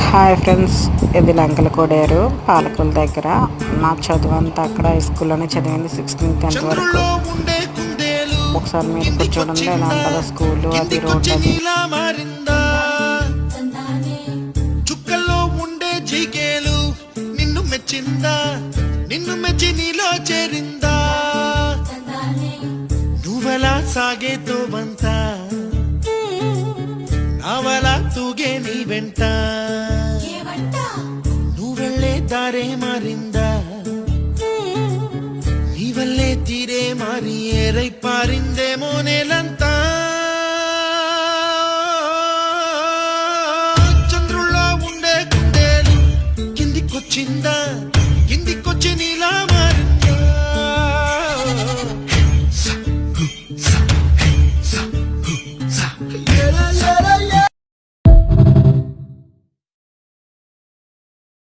Hi friends, ఇది లంకల కోడేరు పాలకుల దగ్గర. నా చదువు అంతా అక్కడ స్కూల్లోనే చదివింది, 6th నుంచి 10th వరకు. ఒకసారి మీరు ఇప్పుడు చూడండి ఎలా ఉంటుందో స్కూలు, అది రోడ్ అది. చుక్కల్లో ఉండే జీకేలు నిన్ను మెచ్చిందా, నిన్ను మెచ్చి నీలో చేరిందా, నువ్వెలా సాగేతో బంత నావలా తూగే నీ వెంట, నువ్వెళ్ళే దారే మారిందా, నీ వల్లే తీరే మారి ఏరై పారిందేమో నేలంతా.